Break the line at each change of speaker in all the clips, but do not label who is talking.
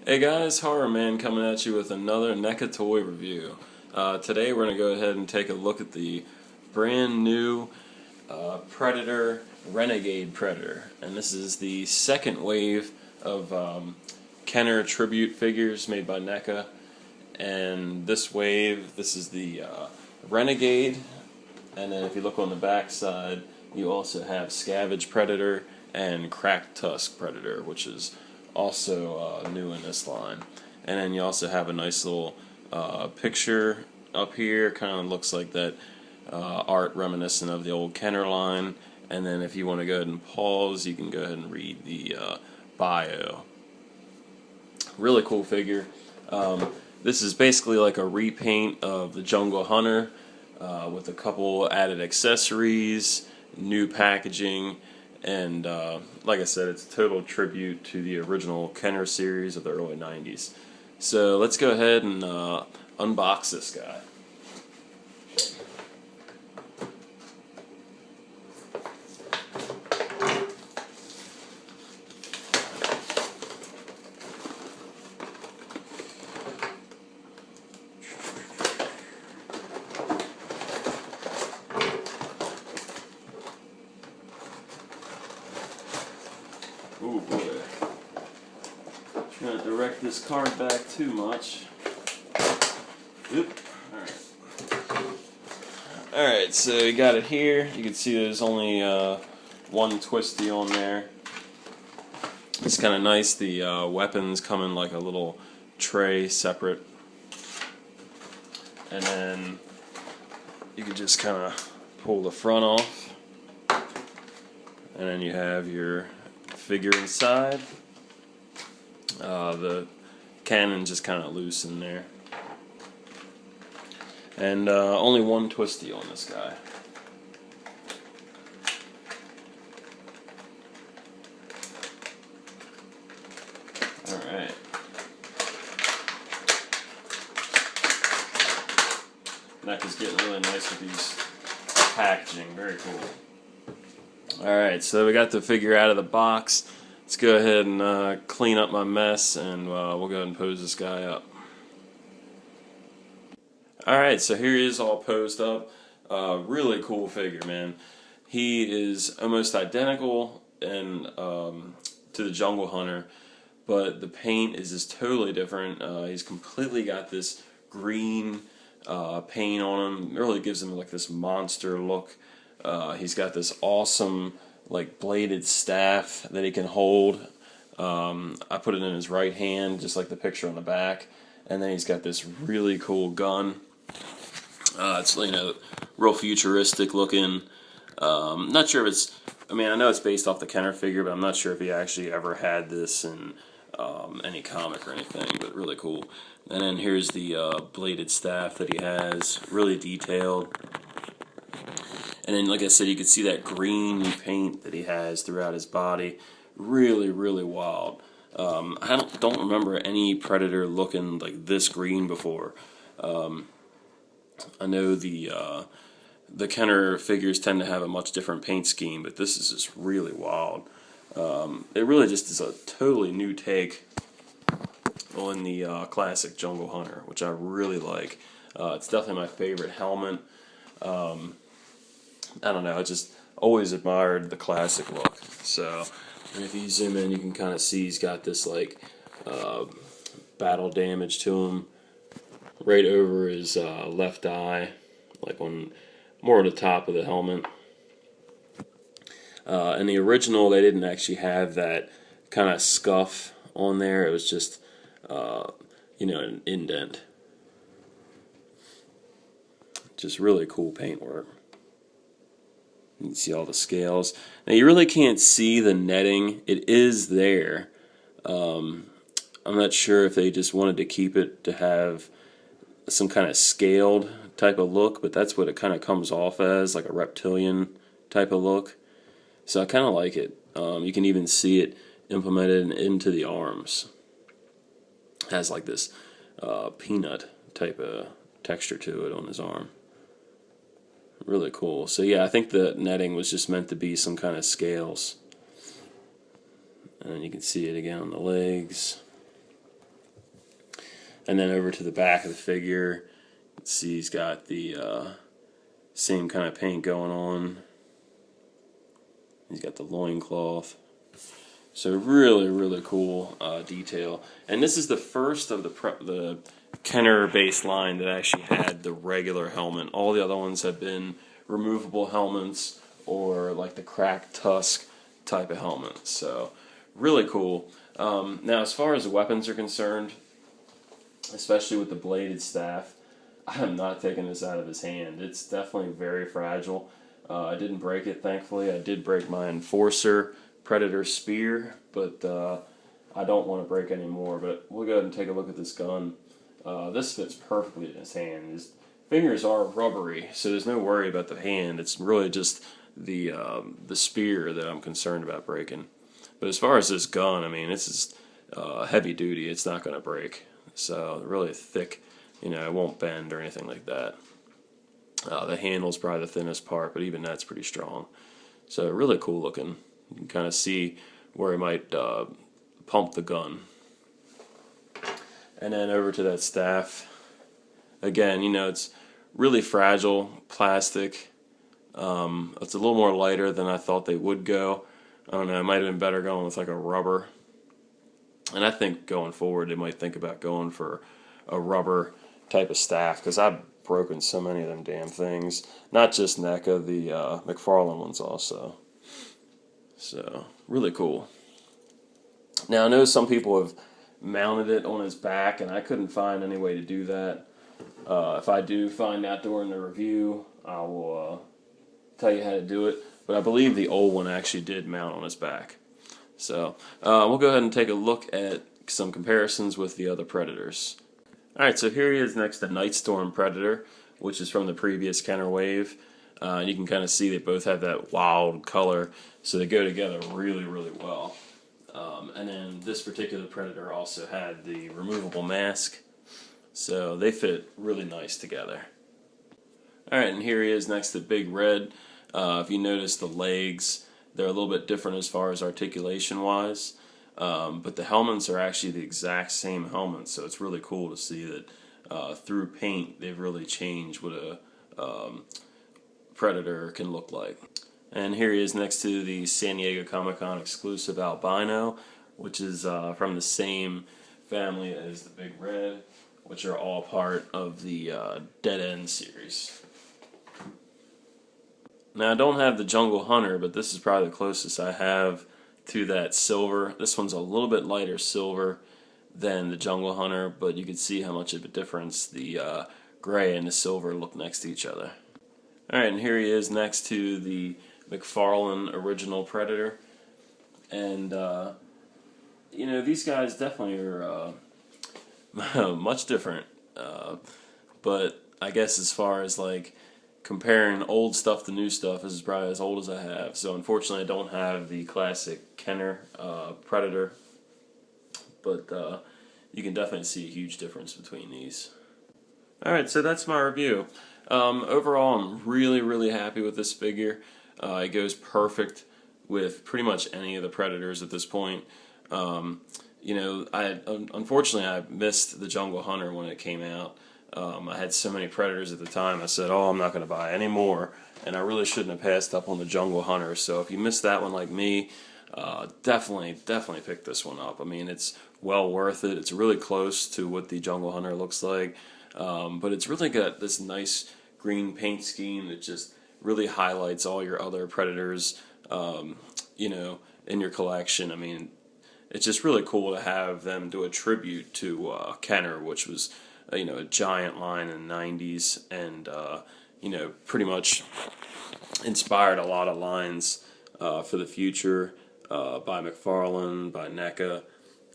Hey guys, Horror Man coming at you with another NECA toy review. Today we're going to go ahead and take a look at the brand new Predator, Renegade Predator. And this is the second wave of Kenner tribute figures made by NECA. And this wave, this is the Renegade. And then if you look on the back side, you also have Scavenge Predator and Cracked Tusk Predator, which is also new in this line. And then you also have a nice little picture up here. Kind of looks like that art reminiscent of the old Kenner line. And then if you want to go ahead and pause, you can go ahead and read the bio. Really cool figure. This is basically like a repaint of the Jungle Hunter with a couple added accessories, new packaging, and like I said, it's a total tribute to the original Kenner series of the early 90s. So let's go ahead and unbox this guy. Oh boy. Trying to direct this card back too much. Oop. Alright, so you got it here. You can see there's only one twisty on there. It's kind of nice. The weapons come in like a little tray separate. And then you can just kind of pull the front off. And then you have your figure inside. The cannon just kind of loose in there. And only one twisty on this guy. Alright. NECA's getting really nice with these packaging. Very cool. Alright, so we got the figure out of the box. Let's go ahead and clean up my mess, and we'll go ahead and pose this guy up. Alright, so here he is all posed up. Really cool figure, man. He is almost identical to the Jungle Hunter, but the paint is just totally different. He's completely got this green paint on him. It really gives him like this monster look. He's got this awesome like bladed staff that he can hold. I put it in his right hand, just like the picture on the back. And then he's got this really cool gun. It's real futuristic looking. Not sure if it's. I mean, I know it's based off the Kenner figure, but I'm not sure if he actually ever had this in any comic or anything. But really cool. And then here's the bladed staff that he has, really detailed. And then, like I said, you can see that green paint that he has throughout his body. Really, really wild. I don't remember any Predator looking like this green before. I know the Kenner figures tend to have a much different paint scheme, but this is just really wild. It really just is a totally new take on the classic Jungle Hunter, which I really like. It's definitely my favorite helmet. I don't know, I just always admired the classic look. So, if you zoom in, you can kind of see he's got this like battle damage to him right over his left eye, like on more at the top of the helmet. In the original, they didn't actually have that kind of scuff on there. It was just, an indent. Just really cool paintwork. You can see all the scales. Now you really can't see the netting. It is there. I'm not sure if they just wanted to keep it to have some kind of scaled type of look, but that's what it kind of comes off as, like a reptilian type of look. So I kind of like it. You can even see it implemented into the arms. It has like this peanut type of texture to it on his arm. Really cool. So yeah, I think the netting was just meant to be some kind of scales. And you can see it again on the legs. And then over to the back of the figure, let's see, he's got the same kind of paint going on. He's got the loincloth. So really, really cool detail. And this is the first of the Kenner-based line that actually had the regular helmet. All the other ones have been removable helmets or like the cracked tusk type of helmet. So really cool. Now, as far as the weapons are concerned, especially with the bladed staff, I am not taking this out of his hand. It's definitely very fragile. I didn't break it, thankfully. I did break my Enforcer Predator Spear, but I don't want to break any more. But we'll go ahead and take a look at this gun. This fits perfectly in his hand. His fingers are rubbery, so there's no worry about the hand. It's really just the spear that I'm concerned about breaking. But as far as this gun, I mean, this is heavy duty. It's not going to break. So really thick, you know, it won't bend or anything like that. The handle's probably the thinnest part, but even that's pretty strong. So really cool looking. You can kind of see where he might pump the gun. And then over to that staff. Again, you know, it's really fragile, plastic. It's a little more lighter than I thought they would go. I don't know, it might have been better going with like a rubber. And I think going forward, they might think about going for a rubber type of staff, because I've broken so many of them damn things. Not just NECA, the McFarlane ones also. So, really cool. Now, I know some people have mounted it on his back, and I couldn't find any way to do that. If I do find that during the review, I will tell you how to do it. But I believe the old one actually did mount on his back. So, we'll go ahead and take a look at some comparisons with the other Predators. Alright, so here he is next to Nightstorm Predator, which is from the previous Kenner wave. You can kind of see they both have that wild color, so they go together really, really well. And then this particular Predator also had the removable mask, so they fit really nice together. Alright, and here he is next to Big Red. If you notice the legs, they're a little bit different as far as articulation-wise. But the helmets are actually the exact same helmets, so it's really cool to see that through paint they've really changed what a Predator can look like. And here he is next to the San Diego Comic-Con exclusive Albino, which is from the same family as the Big Red, which are all part of the Dead End series. Now, I don't have the Jungle Hunter, but this is probably the closest I have to that silver. This one's a little bit lighter silver than the Jungle Hunter, but you can see how much of a difference the gray and the silver look next to each other. Alright, and here he is next to the McFarlane original Predator. And, you know, these guys definitely are much different. But I guess as far as, like, comparing old stuff to new stuff, this is probably as old as I have. So unfortunately I don't have the classic Kenner Predator, but you can definitely see a huge difference between these. Alright, so that's my review. Overall, I'm really, really happy with this figure. It goes perfect with pretty much any of the Predators at this point. You know, unfortunately I missed the Jungle Hunter when it came out. I had so many Predators at the time, I said, oh, I'm not going to buy any more, and I really shouldn't have passed up on the Jungle Hunter. So if you missed that one like me, definitely pick this one up. I mean, it's well worth it. It's really close to what the Jungle Hunter looks like, but it's really got this nice green paint scheme that just really highlights all your other Predators, you know, in your collection. I mean, it's just really cool to have them do a tribute to Kenner, which was you know, a giant line in the 90s, and you know, pretty much inspired a lot of lines for the future by McFarlane, by NECA,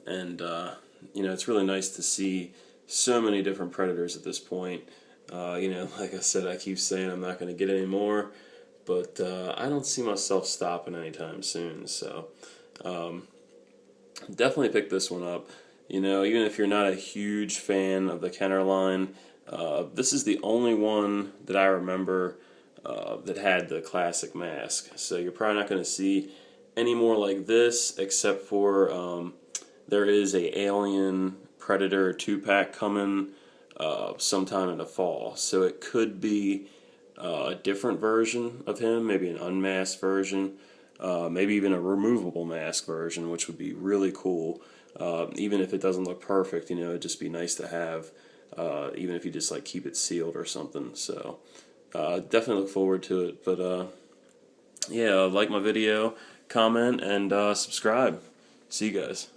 and you know, it's really nice to see so many different Predators at this point. You know, like I said, I keep saying I'm not going to get any more, but I don't see myself stopping anytime soon, so definitely pick this one up. You know, even if you're not a huge fan of the Kenner line, this is the only one that I remember that had the classic mask. So you're probably not going to see any more like this, except for there is a Alien Predator 2-pack coming sometime in the fall. So it could be a different version of him, maybe an unmasked version, maybe even a removable mask version, which would be really cool. Even if it doesn't look perfect, you know, it'd just be nice to have, even if you just like keep it sealed or something. So definitely look forward to it. But yeah, like my video, comment, and subscribe. See you guys.